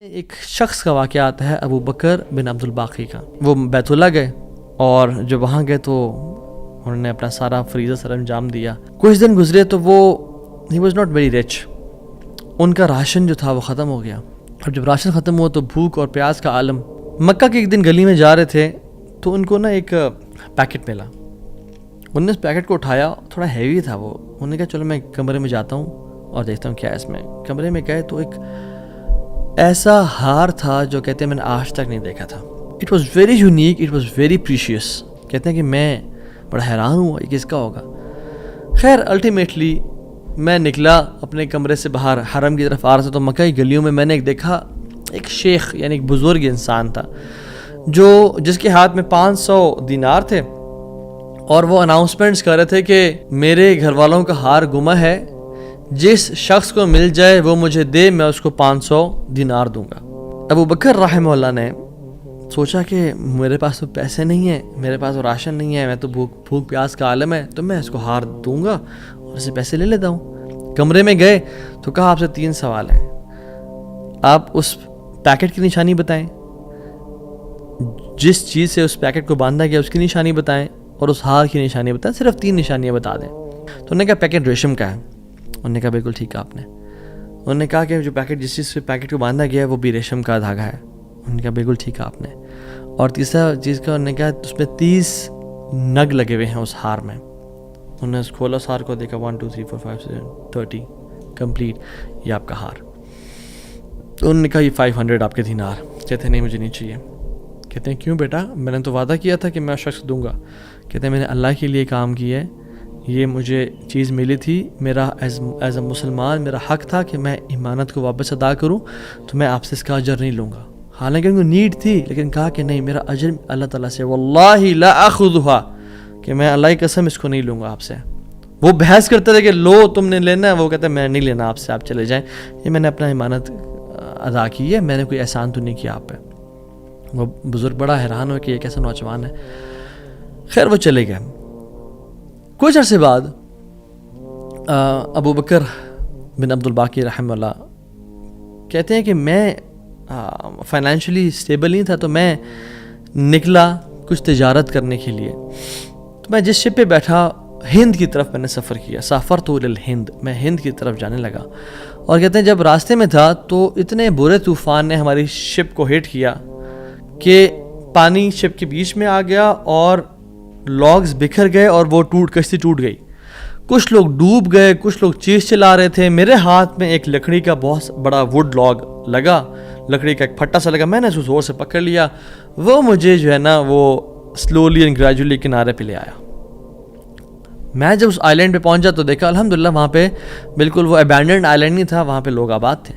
ایک شخص کا واقعہ آتا ہے ابو بکر بن عبد الباقی کا. وہ بیت اللہ گئے اور جب وہاں گئے تو انہوں نے اپنا سارا فریضہ سر انجام دیا. کچھ دن گزرے تو وہ ہی واز ناٹ ویری رچ. ان کا راشن جو تھا وہ ختم ہو گیا. اور جب راشن ختم ہوا تو بھوک اور پیاس کا عالم. مکہ کے ایک دن گلی میں جا رہے تھے تو ان کو نا ایک پیکٹ ملا. انہوں نے اس پیکٹ کو اٹھایا, تھوڑا ہیوی تھا وہ. انہوں نے کہا چلو میں کمرے میں جاتا ہوں اور دیکھتا ہوں کیا ہے اس میں. کمرے میں گئے تو ایک ایسا ہار تھا جو کہتے ہیں میں نے آج تک نہیں دیکھا تھا. It was very unique, it was very precious. کہتے ہیں کہ میں بڑا حیران ہوا یہ کس کا ہوگا. خیر الٹیمیٹلی میں نکلا اپنے کمرے سے باہر, حرم کی طرف آ رہا تھا تو مکہ کی گلیوں میں نے ایک دیکھا ایک شیخ یعنی ایک بزرگ انسان تھا جس کے ہاتھ میں 500 دینار تھے اور وہ اناؤنسمنٹس کر رہے تھے کہ میرے گھر والوں کا ہار گما ہے, جس شخص کو مل جائے وہ مجھے دے, میں اس کو 500 دینار دوں گا. ابو بکر رحمہ اللہ نے سوچا کہ میرے پاس تو پیسے نہیں ہیں, میرے پاس تو راشن نہیں ہے, میں تو بھوک پیاس کا عالم ہے, تو میں اس کو ہار دوں گا اور اسے پیسے لے لیتا ہوں. کمرے میں گئے تو کہا آپ سے 3 سوال ہیں, آپ اس پیکٹ کی نشانی بتائیں, جس چیز سے اس پیکٹ کو باندھا گیا اس کی نشانی بتائیں, اور اس ہار کی نشانی بتائیں. صرف 3 نشانیاں بتا دیں. تو انہوں نے کہا پیکٹ ریشم کا ہے. انہوں نے کہا بالکل ٹھیک ہے آپ نے. انہوں نے کہا کہ جو پیکٹ جس چیز سے پیکٹ کو باندھا گیا ہے وہ بھی ریشم کا دھاگا ہے. انہوں نے کہا بالکل ٹھیک ہے آپ نے. اور تیسرا چیز کا انہوں نے کہا اس میں 30 نگ لگے ہوئے ہیں اس ہار میں. انہوں نے کھولا اس ہار کو, دیکھا 1 2 3 4 5 6 30 کمپلیٹ, یہ آپ کا ہار. تو انہوں نے کہا یہ 500 آپ کے دینار. کہتے ہیں نہیں مجھے نہیں چاہیے. کہتے ہیں کیوں بیٹا, میں نے تو وعدہ کیا تھا کہ میں شخص دوں گا. کہتے ہیں میں نے اللہ کے لیے کام کیا ہے, یہ مجھے چیز ملی تھی, میرا ایز اے مسلمان میرا حق تھا کہ میں امانت کو واپس ادا کروں, تو میں آپ سے اس کا اجر نہیں لوں گا. حالانکہ ان کو نیڈ تھی لیکن کہا کہ نہیں, میرا اجر اللہ تعالیٰ سے, واللہ لا اخذھا, کہ میں اللہ کی قسم اس کو نہیں لوں گا آپ سے. وہ بحث کرتے تھے کہ لو تم نے لینا ہے, وہ کہتے ہیں میں نہیں لینا آپ سے, آپ چلے جائیں, یہ میں نے اپنا امانت ادا کی ہے, میں نے کوئی احسان تو نہیں کیا آپ پہ. وہ بزرگ بڑا حیران ہو کہ یہ کیسا نوجوان ہے. خیر وہ چلے گئے. کچھ عرصے بعد ابو بکر بن عبد الباقی رحمہ اللہ کہتے ہیں کہ میں فائنینشلی اسٹیبل نہیں تھا, تو میں نکلا کچھ تجارت کرنے کے لیے. تو میں جس شپ پہ بیٹھا ہند کی طرف میں نے سفر کیا. سافرت الی الہند, میں ہند کی طرف جانے لگا. اور کہتے ہیں جب راستے میں تھا تو اتنے برے طوفان نے ہماری شپ کو ہٹ کیا کہ پانی شپ کے بیچ میں آ گیا اور لاگز بکھر گئے اور وہ کشتی ٹوٹ گئی. کچھ لوگ ڈوب گئے, کچھ لوگ چیز چلا رہے تھے. میرے ہاتھ میں ایک لکڑی کا بہت بڑا ووڈ لاگ لگا, لکڑی کا ایک پھٹا سا لگا. میں نے اس کو زور سے پکڑ لیا. وہ مجھے جو ہے نا وہ سلولی اینڈ گریجولی کنارے پہ لے آیا. میں جب اس آئی لینڈ پہ پہنچا تو دیکھا الحمدللہ وہاں پہ بالکل وہ ابینڈنڈ آئی لینڈ نہیں تھا, وہاں پہ لوگ آباد تھے.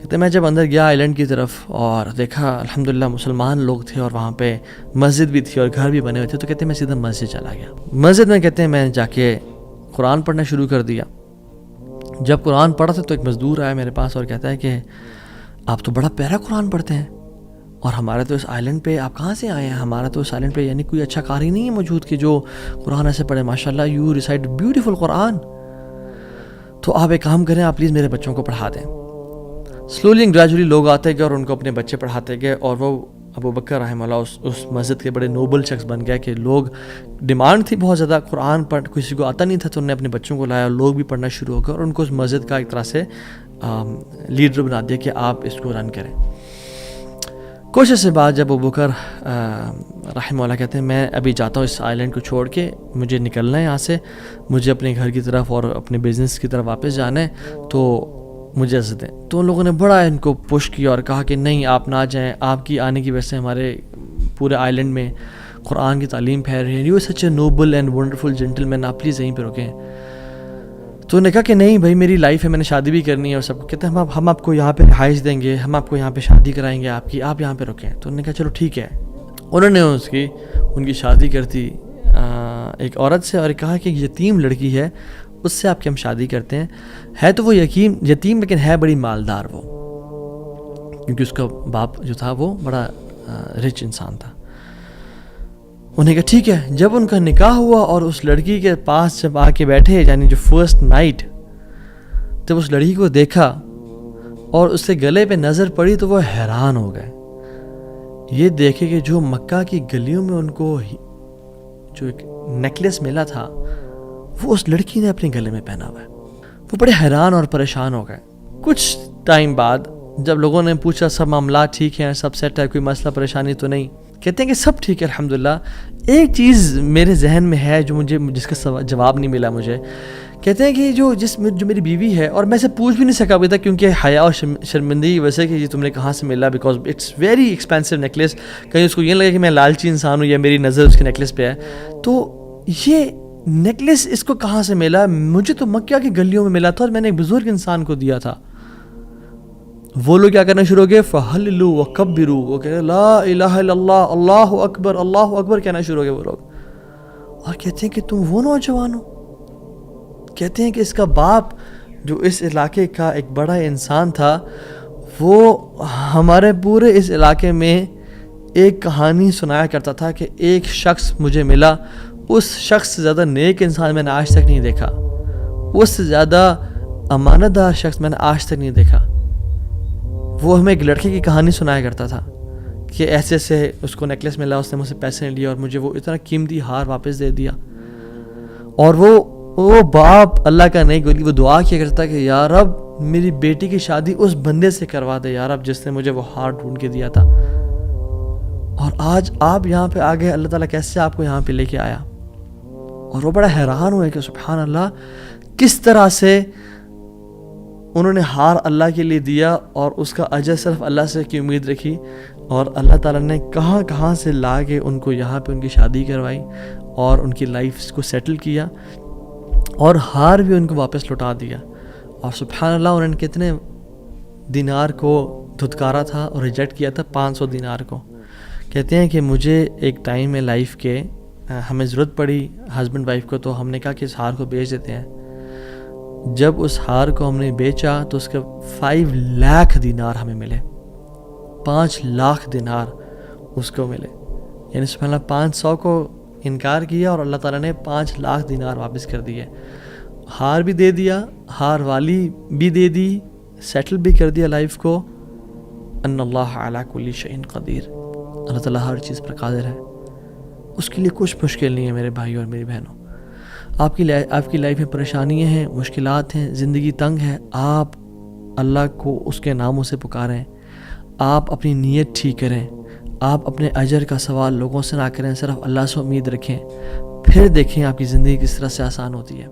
کہتے میں جب اندر گیا آئی لینڈ کی طرف اور دیکھا الحمدللہ مسلمان لوگ تھے اور وہاں پہ مسجد بھی تھی اور گھر بھی بنے ہوئے تھے. تو کہتے ہیں میں سیدھا مسجد چلا گیا. مسجد میں کہتے ہیں میں جا کے قرآن پڑھنا شروع کر دیا. جب قرآن پڑھا تھا تو ایک مزدور آیا میرے پاس اور کہتا ہے کہ آپ تو بڑا پیارا قرآن پڑھتے ہیں, اور ہمارے تو اس آئی لینڈ پہ آپ کہاں سے آئے ہیں؟ ہمارا تو اس آئی لینڈ پہ یعنی کوئی اچھا قاری نہیں ہے موجود کہ جو قرآن ایسے پڑھے. ماشاءاللہ یو ریسائٹ بیوٹیفل قرآن. تو آپ ایک کام کریں, آپ پلیز میرے بچوں کو پڑھا دیں. سلولی اینڈ گریجولی لوگ آتے گئے اور ان کو اپنے بچے پڑھاتے گئے, اور وہ ابو بکر رحمہ اللہ اس مسجد کے بڑے نوبل شخص بن گیا کہ لوگ ڈیمانڈ تھی بہت زیادہ, قرآن پڑھ کسی کو آتا نہیں تھا, تو انہوں نے اپنے بچوں کو لایا اور لوگ بھی پڑھنا شروع ہو گئے, اور ان کو اس مسجد کا ایک طرح سے لیڈر بنا دیا کہ آپ اس کو رن کریں. کچھ عرصے بعد جب ابو بکر رحمہ اللہ کہتے ہیں میں ابھی جاتا ہوں اس آئی لینڈ کو چھوڑ کے, مجھے نکلنا ہے یہاں سے, مجھے اپنے گھر کی طرف اور اپنے بزنس کی طرف واپس جانا ہے, تو مجھے اجازت دیں. تو ان لوگوں نے بڑا ان کو پش کیا اور کہا کہ نہیں آپ نہ جائیں, آپ کی آنے کی وجہ سے ہمارے پورے آئی لینڈ میں قرآن کی تعلیم پھیل رہی ہے, you such a noble and wonderful gentleman, آپ پلیز یہیں پہ رکیں. تو انہوں نے کہا کہ نہیں بھائی میری لائف ہے, میں نے شادی بھی کرنی ہے اور سب کو. کہتے ہیں ہم آپ کو یہاں پہ رہائش دیں گے, ہم آپ کو یہاں پہ شادی کرائیں گے آپ کی, آپ یہاں پہ رکیں. تو انہوں نے کہا چلو ٹھیک ہے. انہوں نے ان کی شادی کرتی ایک عورت سے, اور کہا کہ یتیم لڑکی ہے اس سے آپ کی ہم شادی کرتے ہیں. ہے تو وہ یتیم لیکن ہے بڑی مالدار وہ, کیونکہ اس کا باپ جو تھا وہ بڑا رچ انسان تھا. انہوں نے کہا ٹھیک ہے. جب ان کا نکاح ہوا اور اس لڑکی کے پاس جب آ کے بیٹھے, یعنی جو فرسٹ نائٹ, جب اس لڑکی کو دیکھا اور اس کے گلے پہ نظر پڑی تو وہ حیران ہو گئے، یہ دیکھے کہ جو مکہ کی گلیوں میں ان کو جو ایک نیکلیس ملا تھا وہ اس لڑکی نے اپنے گلے میں پہنا ہوا ہے۔ وہ بڑے حیران اور پریشان ہو گئے۔ کچھ ٹائم بعد جب لوگوں نے پوچھا سب معاملات ٹھیک ہیں، سب سیٹ ہے، کوئی مسئلہ پریشانی تو نہیں، کہتے ہیں کہ سب ٹھیک ہے الحمدللہ، ایک چیز میرے ذہن میں ہے جو جس کا جواب نہیں ملا مجھے۔ کہتے ہیں کہ جو میری بیوی ہے، اور میں سے پوچھ بھی نہیں سکا ابھی تک کیونکہ حیا اور شرمندگی ویسے کہ یہ تم نے کہاں سے ملا، because it's very expensive necklace, کہیں اس کو یہ لگے کہ میں لالچی انسان ہوں یا میری نظر اس کے نیکلیس پہ ہے، تو یہ نیکلیس اس کو کہاں سے ملا؟ مجھے تو مکہ کی گلیوں میں ملا تھا اور میں نے ایک بزرگ انسان کو دیا تھا۔ وہ لوگ کیا کرنا شروع ہو گئے، فَحَلِّلُوا وَكَبِّرُوا، وہ کہہ رہے لا الہ الا اللہ، اللہ اکبر اللہ اکبر کہنا شروع ہو گئے وہ لوگ، اور کہتے ہیں کہ تم وہ نوجوان ہو۔ کہتے ہیں کہ اس کا باپ جو اس علاقے کا ایک بڑا انسان تھا، وہ ہمارے پورے اس علاقے میں ایک کہانی سنایا کرتا تھا کہ ایک شخص مجھے ملا، اس شخص سے زیادہ نیک انسان میں نے آج تک نہیں دیکھا، اس سے زیادہ امانت دار شخص میں نے آج تک نہیں دیکھا۔ وہ ہمیں ایک لڑکے کی کہانی سنایا کرتا تھا کہ ایسے ایسے اس کو نیکلیس ملا، اس نے مجھ سے پیسے نہیں لیے اور مجھے وہ اتنا قیمتی ہار واپس دے دیا۔ اور وہ باپ اللہ کا نہیں گولی، وہ دعا کیا کرتا کہ یا رب میری بیٹی کی شادی اس بندے سے کروا دے یا رب جس نے مجھے وہ ہار ڈھونڈ کے دیا تھا۔ اور آج آپ یہاں پہ آ گئے، اللہ تعالیٰ کیسے آپ کو یہاں پہ لے کے آیا؟ اور وہ بڑا حیران ہوئے کہ سبحان اللہ، کس طرح سے انہوں نے ہار اللہ کے لیے دیا اور اس کا اجر صرف اللہ سے کی امید رکھی، اور اللہ تعالیٰ نے کہاں کہاں سے لا کے ان کو یہاں پہ ان کی شادی کروائی اور ان کی لائف کو سیٹل کیا، اور ہار بھی ان کو واپس لوٹا دیا۔ اور سبحان اللہ، انہوں نے کتنے دینار کو دھتکارا تھا اور ریجیکٹ کیا تھا؟ 500 دینار کو۔ کہتے ہیں کہ مجھے ایک ٹائم میں لائف کے ہمیں ضرورت پڑی ہسبینڈ وائف کو، تو ہم نے کہا کہ اس ہار کو بیچ دیتے ہیں۔ جب اس ہار کو ہم نے بیچا تو اس کے 5 لاکھ دینار ہمیں ملے، 5 لاکھ دینار اس کو ملے، یعنی سبحان اللہ 500 کو انکار کیا اور اللہ تعالیٰ نے 5 لاکھ دینار واپس کر دیے۔ ہار بھی دے دیا، ہار والی بھی دے دی، سیٹل بھی کر دیا لائف کو۔ ان اللہ علی کل شیء قدیر، اللہ تعالیٰ ہر چیز پر قادر ہے، اس کے لیے کچھ مشکل نہیں ہے میرے بھائی اور میری بہنوں۔ آپ کی لائف میں پریشانیاں ہیں، مشکلات ہیں، زندگی تنگ ہے، آپ اللہ کو اس کے ناموں سے پکاریں، آپ اپنی نیت ٹھیک کریں، آپ اپنے اجر کا سوال لوگوں سے نہ کریں، صرف اللہ سے امید رکھیں، پھر دیکھیں آپ کی زندگی کس طرح سے آسان ہوتی ہے۔